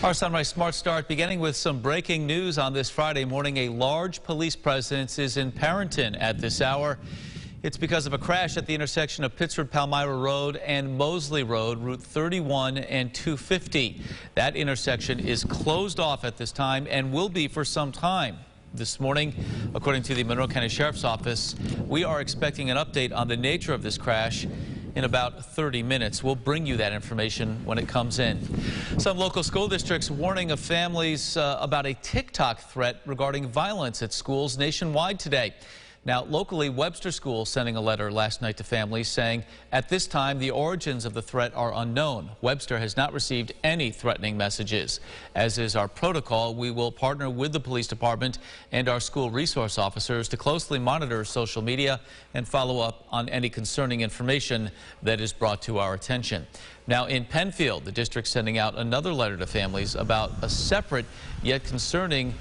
Our Sunrise Smart Start beginning with some breaking news on this Friday morning. A large police presence is in Parenton at this hour. It's because of a crash at the intersection of Pittsford-Palmyra Road and Mosley Road, Route 31 and 250. That intersection is closed off at this time and will be for some time. This morning, according to the Monroe County Sheriff's Office, we are expecting an update on the nature of this crash in about 30 minutes. We'll bring you that information when it comes in. Some local school districts warning of families about a TikTok threat regarding violence at schools nationwide today. Now, locally, Webster School sending a letter last night to families saying at this time the origins of the threat are unknown. Webster has not received any threatening messages. As is our protocol, we will partner with the police department and our school resource officers to closely monitor social media and follow up on any concerning information that is brought to our attention. Now, in Penfield, the district sending out another letter to families about a separate yet concerning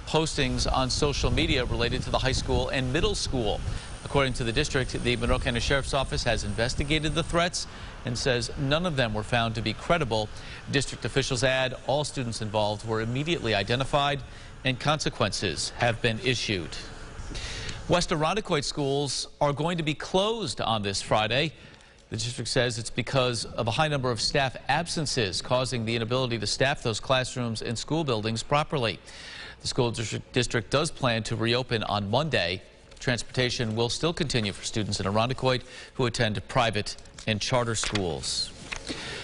postings on social media related to the high school and middle school. According to the district, the Monroe County Sheriff's Office has investigated the threats and says none of them were found to be credible. District officials add all students involved were immediately identified and consequences have been issued. West Irondequoit schools are going to be closed on this Friday. The district says it's because of a high number of staff absences causing the inability to staff those classrooms and school buildings properly. The school district does plan to reopen on Monday. Transportation will still continue for students in Irondequoit who attend private and charter schools.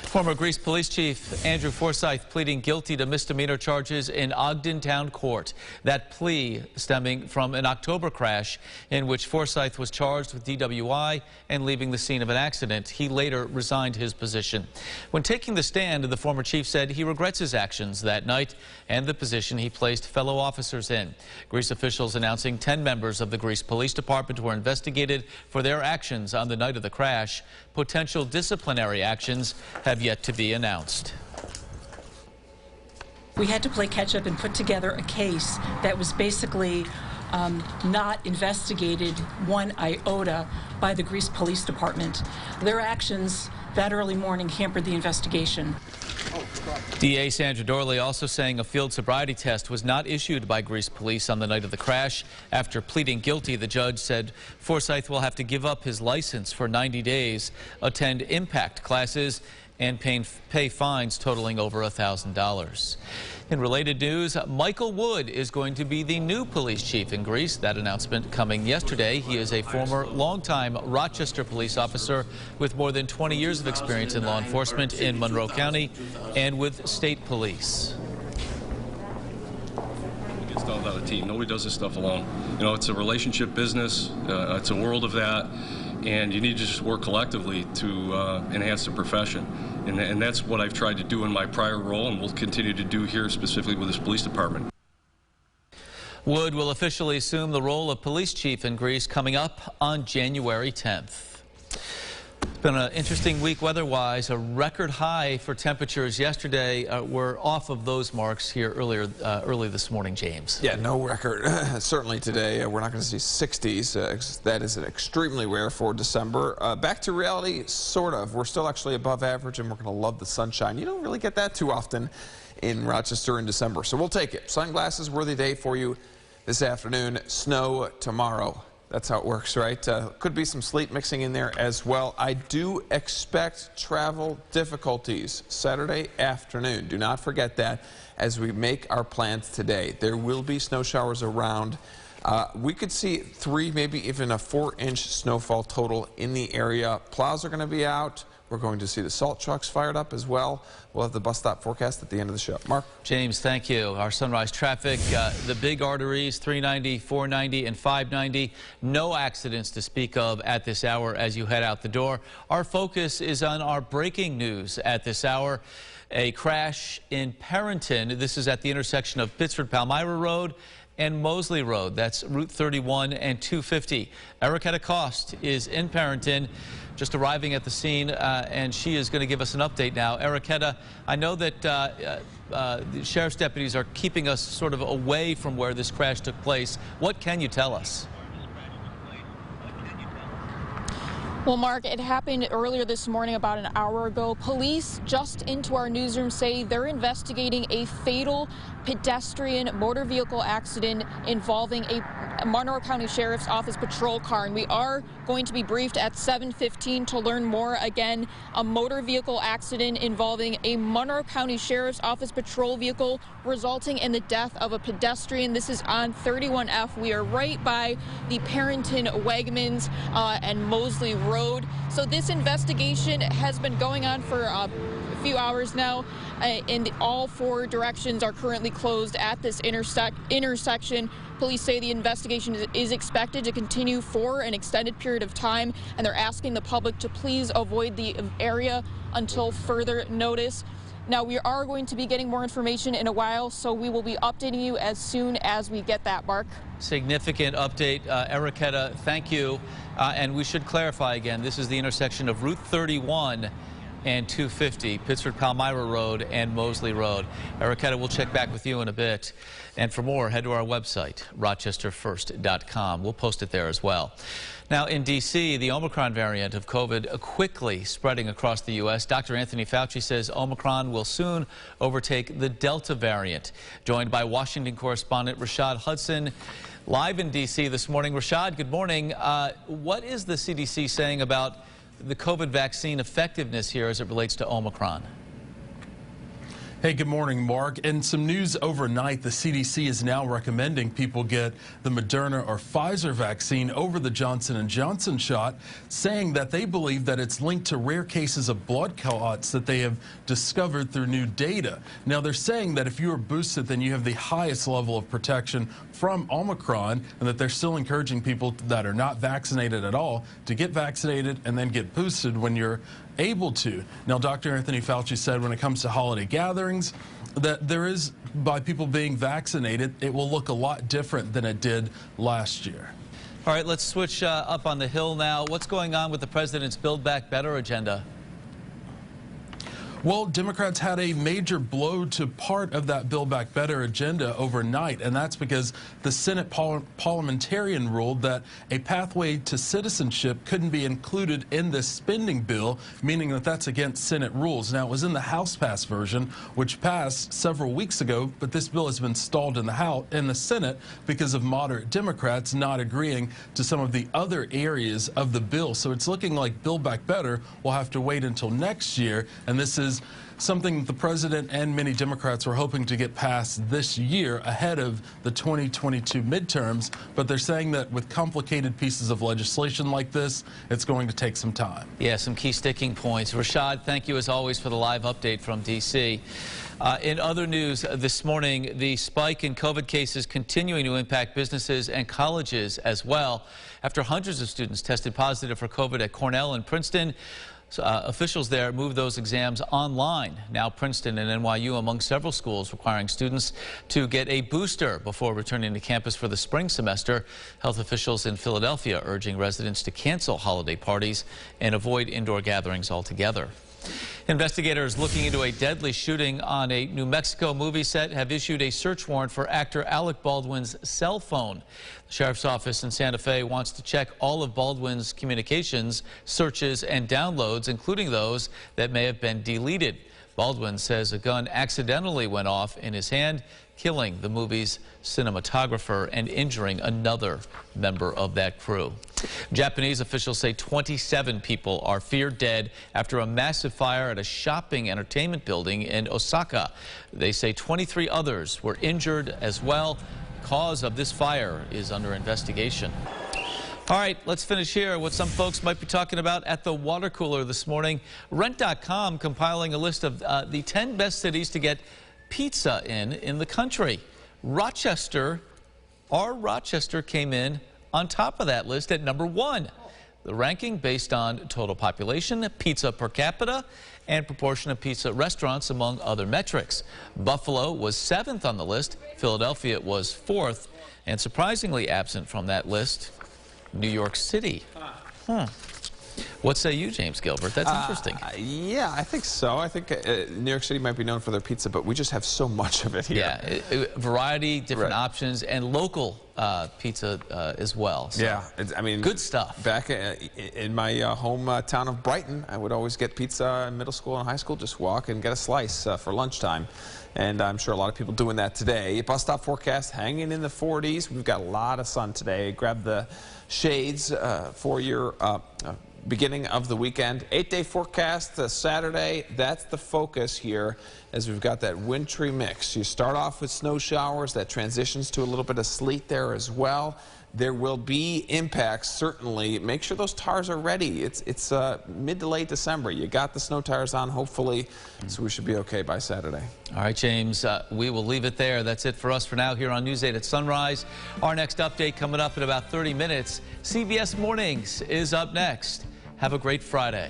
Former Greece Police Chief Andrew Forsyth pleading guilty to misdemeanor charges in Ogden Town Court. That plea stemming from an October crash in which Forsyth was charged with DWI and leaving the scene of an accident. He later resigned his position. When taking the stand, the former chief said he regrets his actions that night and the position he placed fellow officers in. Greece officials announcing 10 members of the Greece Police Department were investigated for their actions on the night of the crash. Potential disciplinary actions have yet to be announced. We had to play catch up and put together a case that was basically not investigated one iota by the Greece Police Department. Their actions that early morning hampered the investigation. DA Sandra Dorley also saying a field sobriety test was not issued by Greece police on the night of the crash. After pleading guilty, the judge said Forsyth will have to give up his license for 90 days, attend impact classes, and pay fines totaling over $1,000. In related news, Michael Wood is going to be the new police chief in Greece. That announcement coming yesterday. He is a former longtime Rochester police officer with more than 20 years of experience in law enforcement in Monroe County and with state police. It's all about a team. Nobody does this stuff alone. You know, it's a relationship business. It's a world of that. And you need to just work collectively to enhance the profession. And that's what I've tried to do in my prior role and will continue to do here specifically with this police department. Wood will officially assume the role of police chief in Greece coming up on January 10th. It's been an interesting week weather-wise. A record high for temperatures yesterday. We're off of those marks here early this morning, James. Yeah, no record. Certainly today. We're not going to see 60s. That is extremely rare for December. Back to reality, sort of. We're still actually above average, and we're going to love the sunshine. You don't really get that too often in Rochester in December, so we'll take it. Sunglasses, worthy day for you this afternoon. Snow tomorrow. That's how it works, right? Could be some sleet mixing in there as well. I do expect travel difficulties Saturday afternoon. Do not forget that as we make our plans today. There will be snow showers around. We could see 3, maybe even a 4-inch snowfall total in the area. Plows are going to be out. We're going to see the salt trucks fired up as well. We'll have the bus stop forecast at the end of the show. Mark? James, thank you. Our sunrise traffic, the big arteries, 390, 490, and 590. No accidents to speak of at this hour as you head out the door. Our focus is on our breaking news at this hour. A crash in Parenton. This is at the intersection of Pittsford-Palmyra Road and Mosley Road. That's Route 31 and 250. Erica Cost is in Parenton, just arriving at the scene, and she is going to give us an update now. Erica, I know that the sheriff's deputies are keeping us sort of away from where this crash took place. What can you tell us? Well, Mark, it happened earlier this morning, about an hour ago. Police just into our newsroom say they're investigating a fatal pedestrian motor vehicle accident involving a Monroe County Sheriff's Office patrol car. And we are going to be briefed at 7:15 to learn more. Again, a motor vehicle accident involving a Monroe County Sheriff's Office patrol vehicle resulting in the death of a pedestrian. This is on 31F. We are right by the Parrington Wegmans and Mosley Road. So this investigation has been going on for a few hours now, and all four directions are currently closed at this intersection. Police say the investigation is expected to continue for an extended period of time, and they're asking the public to please avoid the area until further notice. Now, we are going to be getting more information in a while, so we will be updating you as soon as we get that, Mark. Significant update. Eriquetta, thank you. And we should clarify again, this is the intersection of Route 31 and 250, Pittsford Palmyra Road and Mosley Road. Eriquetta, we'll check back with you in a bit. And for more, head to our website, rochesterfirst.com. We'll post it there as well. Now, in D.C., the Omicron variant of COVID quickly spreading across the U.S. Dr. Anthony Fauci says Omicron will soon overtake the Delta variant. Joined by Washington correspondent Rashad Hudson, live in D.C. this morning. Rashad, good morning. What is the CDC saying about the COVID vaccine effectiveness here as it relates to Omicron? Hey, good morning, Mark. And some news overnight, the CDC is now recommending people get the Moderna or Pfizer vaccine over the Johnson & Johnson shot, saying that they believe that it's linked to rare cases of blood clots that they have discovered through new data. Now, they're saying that if you are boosted, then you have the highest level of protection from Omicron, and that they're still encouraging people that are not vaccinated at all to get vaccinated and then get boosted when you're able to. Now, Dr. Anthony Fauci said when it comes to holiday gatherings that there is, by people being vaccinated, it will look a lot different than it did last year. All right, let's switch up on the Hill now. What's going on with the president's Build Back Better agenda? Well, Democrats had a major blow to part of that Build Back Better agenda overnight, and that's because the Senate parliamentarian ruled that a pathway to citizenship couldn't be included in this spending bill, meaning that that's against Senate rules. Now, it was in the House-passed version, which passed several weeks ago, but this bill has been stalled in the Senate because of moderate Democrats not agreeing to some of the other areas of the bill. So it's looking like Build Back Better will have to wait until next year, and this is something that the president and many Democrats were hoping to get passed this year ahead of the 2022 midterms, but they're saying that with complicated pieces of legislation like this, it's going to take some time. Yeah, some key sticking points. Rashad, thank you as always for the live update from D.C. In other news this morning, the spike in COVID cases continuing to impact businesses and colleges as well. After hundreds of students tested positive for COVID at Cornell and Princeton, officials there moved those exams online. Now Princeton and NYU among several schools requiring students to get a booster before returning to campus for the spring semester. Health officials in Philadelphia urging residents to cancel holiday parties and avoid indoor gatherings altogether. Investigators looking into a deadly shooting on a New Mexico movie set have issued a search warrant for actor Alec Baldwin's cell phone. The sheriff's office in Santa Fe wants to check all of Baldwin's communications, searches, and downloads, including those that may have been deleted. Baldwin says a gun accidentally went off in his hand, killing the movie's cinematographer and injuring another member of that crew. Japanese officials say 27 people are feared dead after a massive fire at a shopping entertainment building in Osaka. They say 23 others were injured as well. Cause of this fire is under investigation. All right, let's finish here. What some folks might be talking about at the water cooler this morning. Rent.com compiling a list of the 10 best cities to get pizza in the country. Rochester came in on top of that list at number 1. The ranking based on total population, pizza per capita, and proportion of pizza restaurants, among other metrics. Buffalo was 7th on the list. Philadelphia was 4th. And surprisingly absent from that list, New York City. What say you, James Gilbert? That's interesting. Yeah, I think so. I think New York City might be known for their pizza, but we just have so much of it here. Yeah, variety, different options, and local pizza as well. So, yeah, I mean, good stuff. Back in my hometown of Brighton, I would always get pizza in middle school and high school. Just walk and get a slice for lunchtime. And I'm sure a lot of people doing that today. Bus stop forecast hanging in the 40s. We've got a lot of sun today. Grab the shades for your beginning of the weekend. 8-day forecast Saturday. That's the focus here, as we've got that wintry mix. You start off with snow showers. That transitions to a little bit of sleet there as well. There will be impacts, certainly. Make sure those tires are ready. It's mid to late December. You got the snow tires on, hopefully, so we should be okay by Saturday. All right, James, we will leave it there. That's it for us for now here on News 8 at Sunrise. Our next update coming up in about 30 minutes. CBS Mornings is up next. Have a great Friday.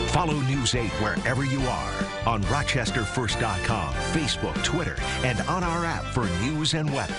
Follow News 8 wherever you are on RochesterFirst.com, Facebook, Twitter, and on our app for news and weather.